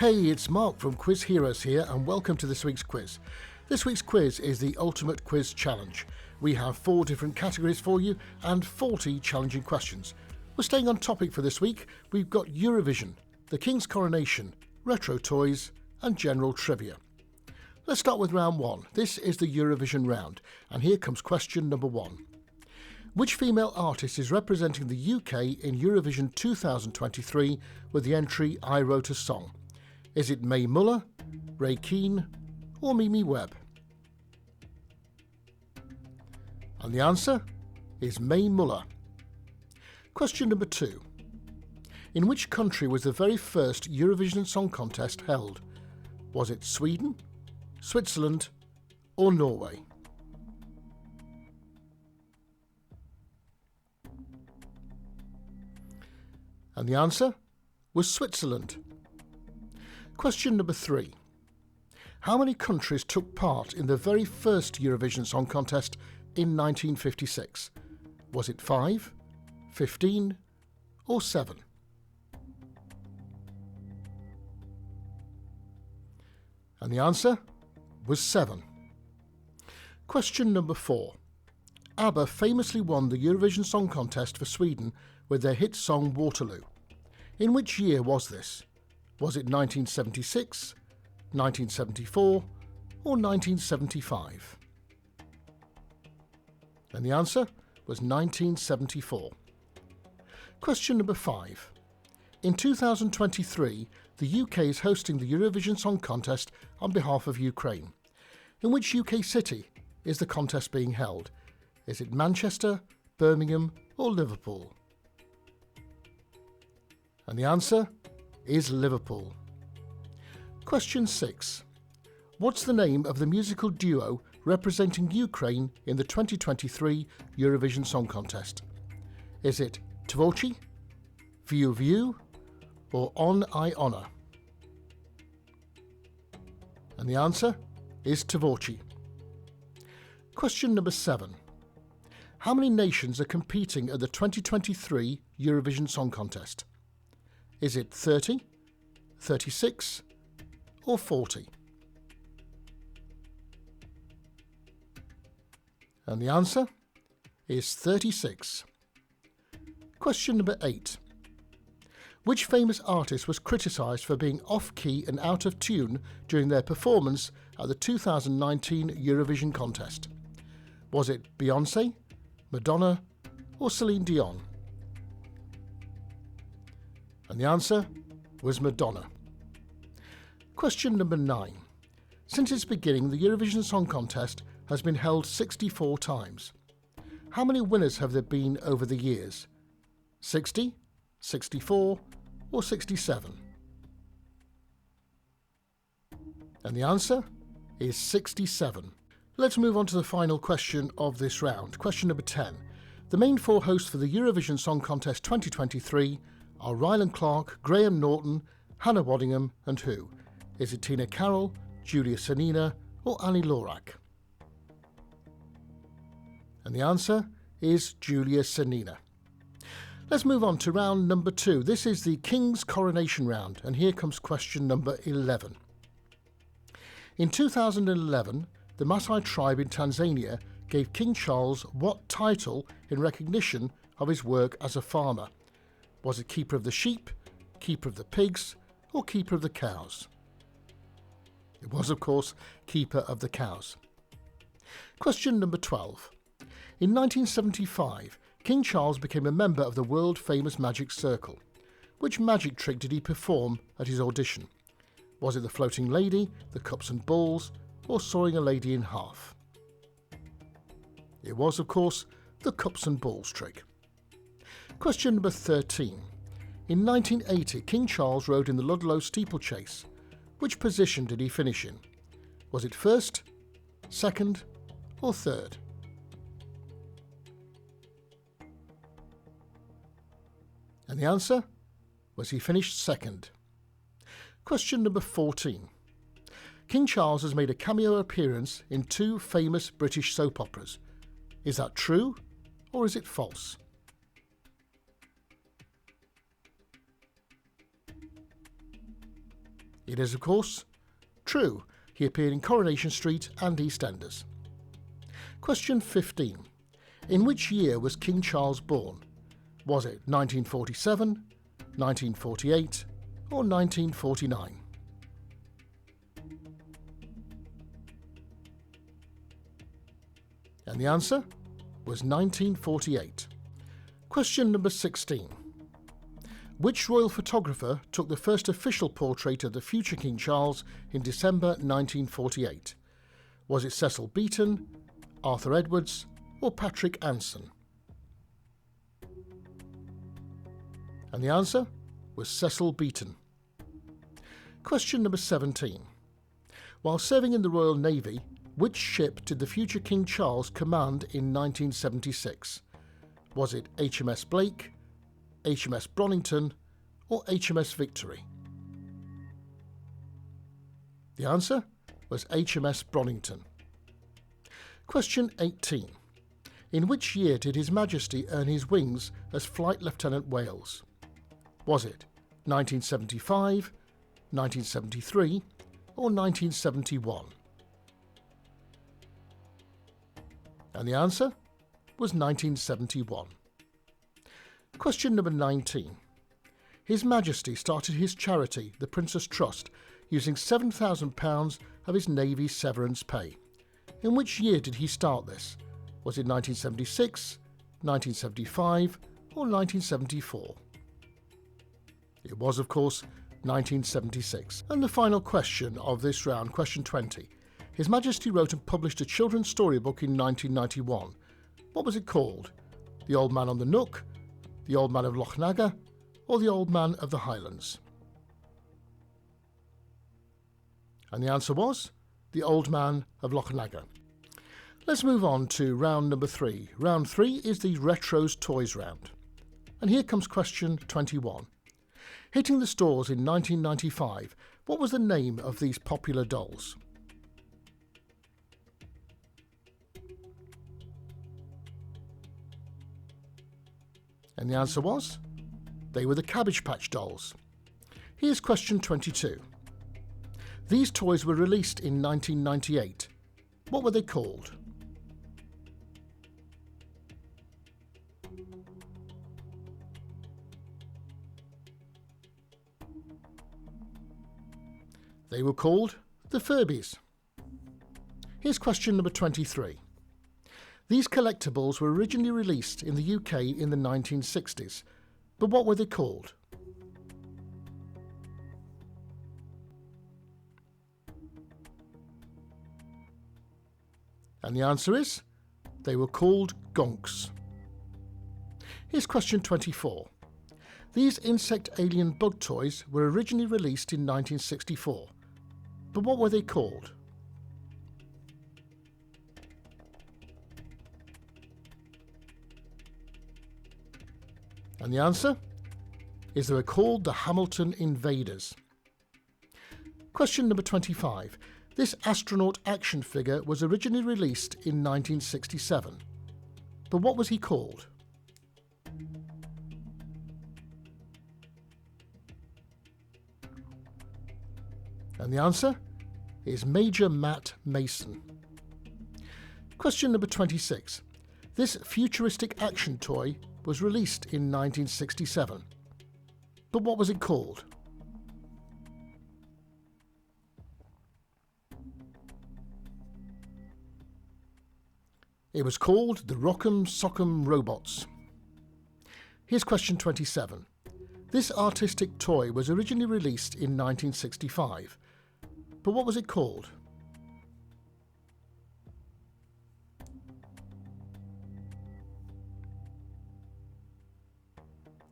Hey, it's Mark from Quiz Heroes here, and welcome to this week's quiz. This week's quiz is the Ultimate Quiz Challenge. We have 4 different categories for you and 40 challenging questions. We're staying on topic for this week. We've got Eurovision, the King's Coronation, retro toys and general trivia. Let's start with round 1. This is the Eurovision round, and here comes question number 1. Which female artist is representing the UK in Eurovision 2023 with the entry I Wrote a Song? Is it Mae Muller, Ray Keane or Mimi Webb? And the answer is Mae Muller. Question number 2. In which country was the very first Eurovision Song Contest held? Was it Sweden, Switzerland or Norway? And the answer was Switzerland. Question number 3. How many countries took part in the very first Eurovision Song Contest in 1956? Was it 5, 15 or 7? And the answer was 7. Question number 4. ABBA famously won the Eurovision Song Contest for Sweden with their hit song Waterloo. In which year was this? Was it 1976, 1974 or 1975? And the answer was 1974. Question number 5. In 2023, the UK is hosting the Eurovision Song Contest on behalf of Ukraine. In which UK city is the contest being held? Is it Manchester, Birmingham or Liverpool? And the answer is Liverpool. Question 6. What's the name of the musical duo representing Ukraine in the 2023 Eurovision Song Contest? Is it Tvorchi, View View or On I Honor? And the answer is Tvorchi. Question number 7. How many nations are competing at the 2023 Eurovision Song Contest? Is it 30, 36 or 40? And the answer is 36. Question number 8. Which famous artist was criticised for being off-key and out of tune during their performance at the 2019 Eurovision contest? Was it Beyoncé, Madonna or Celine Dion? And the answer was Madonna. Question number 9. Since its beginning, the Eurovision Song Contest has been held 64 times. How many winners have there been over the years? 60, 64 or 67? And the answer is 67. Let's move on to the final question of this round. Question number 10. The main 4 hosts for the Eurovision Song Contest 2023 are Rylan Clark, Graham Norton, Hannah Waddingham and who? Is it Tina Carroll, Julia Sanina or Annie Lorak? And the answer is Julia Sanina. Let's move on to round number 2. This is the King's Coronation round, and here comes question number 11. In 2011, the Maasai tribe in Tanzania gave King Charles what title in recognition of his work as a farmer? Was it Keeper of the Sheep, Keeper of the Pigs or Keeper of the Cows? It was, of course, Keeper of the Cows. Question number 12. In 1975, King Charles became a member of the world-famous Magic Circle. Which magic trick did he perform at his audition? Was it the floating lady, the cups and balls, or sawing a lady in half? It was, of course, the cups and balls trick. Question number 13. In 1980, King Charles rode in the Ludlow steeplechase. Which position did he finish in? Was it first, second, or third? And the answer was he finished second. Question number 14. King Charles has made a cameo appearance in 2 famous British soap operas. Is that true or is it false? It is, of course, true. He appeared in Coronation Street and EastEnders. Question 15. In which year was King Charles born? Was it 1947, 1948 or 1949? And the answer was 1948. Question number 16. Which royal photographer took the first official portrait of the future King Charles in December 1948? Was it Cecil Beaton, Arthur Edwards or Patrick Anson? And the answer was Cecil Beaton. Question number 17. While serving in the Royal Navy, which ship did the future King Charles command in 1976? Was it HMS Blake, HMS Bronington or HMS Victory? The answer was HMS Bronington. Question 18. In which year did His Majesty earn his wings as Flight Lieutenant Wales? Was it 1975, 1973 or 1971? And the answer was 1971. Question number 19. His Majesty started his charity, the Prince's Trust, using £7,000 of his Navy severance pay. In which year did he start this? Was it 1976, 1975 or 1974? It was, of course, 1976. And the final question of this round, question 20. His Majesty wrote and published a children's storybook in 1991. What was it called? The Old Man on the Nook, The Old Man of Lochnagar, or The Old Man of the Highlands? And the answer was The Old Man of Lochnagar. Let's move on to round number 3. Round 3 is the Retros Toys round. And here comes question 21. Hitting the stores in 1995, what was the name of these popular dolls? And the answer was, they were the Cabbage Patch Dolls. Here's question 22. These toys were released in 1998. What were they called? They were called the Furbies. Here's question number 23. These collectibles were originally released in the UK in the 1960s, but what were they called? And the answer is, they were called Gonks. Here's question 24. These insect alien bug toys were originally released in 1964, but what were they called? And the answer is they were called the Hamilton Invaders. Question number 25. This astronaut action figure was originally released in 1967. But what was he called? And the answer is Major Matt Mason. Question number 26. This futuristic action toy was released in 1967. But what was it called? It was called the Rock'em Sock'em Robots. Here's question 27. This artistic toy was originally released in 1965. But what was it called?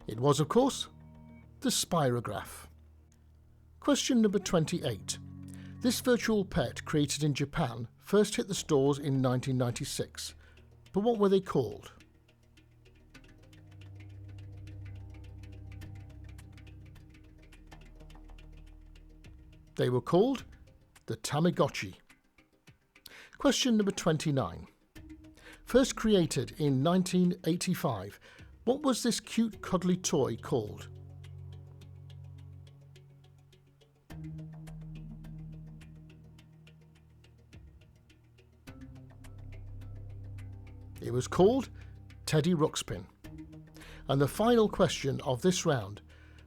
It was, of course, the Spirograph. Question number 28. This virtual pet, created in Japan, first hit the stores in 1996. But what were they called? They were called the Tamagotchi. Question number 29. First created in 1985, what was this cute cuddly toy called? It was called Teddy Ruxpin. And the final question of this round.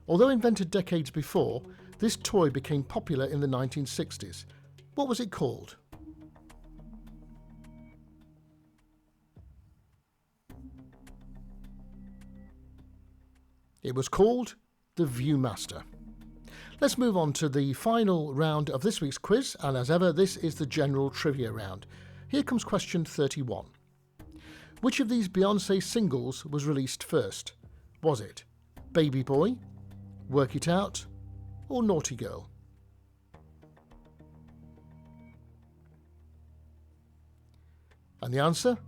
Although invented decades before, this toy became popular in the 1960s. What was it called? It was called the Viewmaster. Let's move on to the final round of this week's quiz, and as ever, this is the general trivia round. Here comes question 31. Which of these Beyoncé singles was released first? Was it Baby Boy, Work It Out, or Naughty Girl? And the answer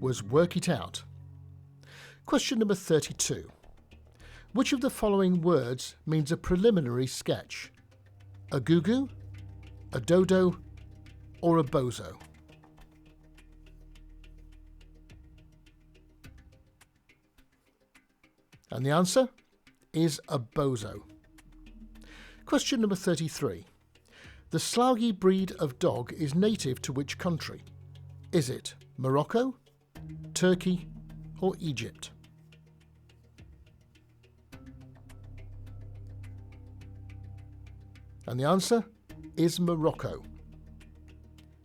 was Work It Out. Question number 32. Which of the following words means a preliminary sketch? A goo-goo, a dodo, or a bozo? And the answer is a bozo. Question number 33. The Sloughie breed of dog is native to which country? Is it Morocco, Turkey, or Egypt? And the answer is Morocco.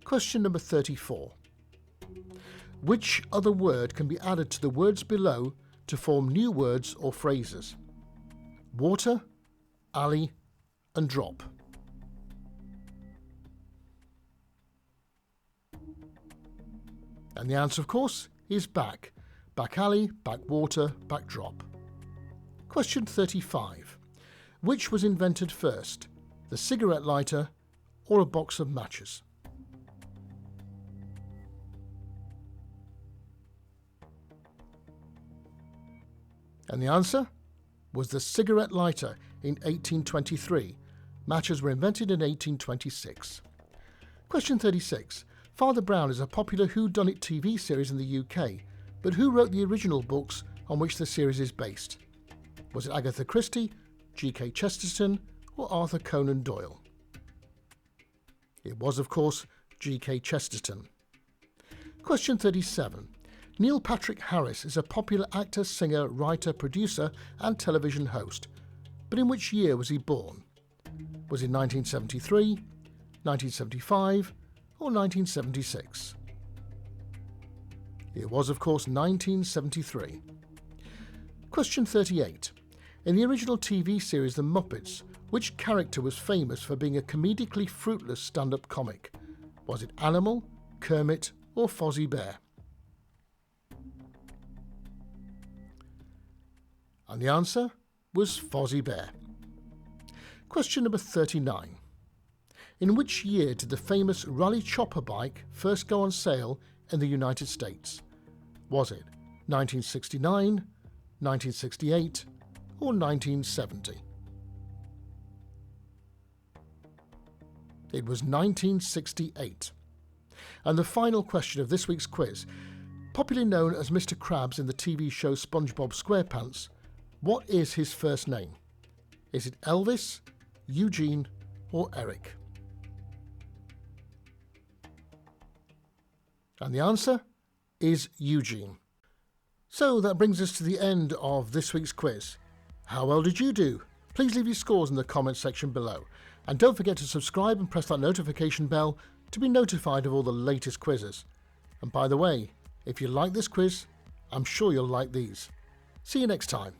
Question number 34. Which other word can be added to the words below to form new words or phrases? Water, alley, and drop. And the answer, of course, is back. Back alley, back water, back drop. Question 35. Which was invented first? The cigarette lighter or a box of matches? And the answer was the cigarette lighter in 1823. Matches were invented in 1826. Question 36. Father Brown is a popular whodunit TV series in the UK, but who wrote the original books on which the series is based? Was it Agatha Christie, G.K. Chesterton, or Arthur Conan Doyle? It was, of course, G.K. Chesterton. Question 37. Neil Patrick Harris is a popular actor, singer, writer, producer and television host. But in which year was he born? Was it 1973, 1975 or 1976? It was, of course, 1973. Question 38. In the original TV series The Muppets, which character was famous for being a comedically fruitless stand-up comic? Was it Animal, Kermit or Fozzie Bear? And the answer was Fozzie Bear. Question number 39. In which year did the famous Rally Chopper bike first go on sale in the United States? Was it 1969, 1968 or 1970? It was 1968. And the final question of this week's quiz. Popularly known as Mr. Krabs in the TV show SpongeBob SquarePants, what is his first name? Is it Elvis, Eugene, or Eric? And the answer is Eugene. So that brings us to the end of this week's quiz. How well did you do? Please leave your scores in the comments section below. And don't forget to subscribe and press that notification bell to be notified of all the latest quizzes. And by the way, if you like this quiz, I'm sure you'll like these. See you next time.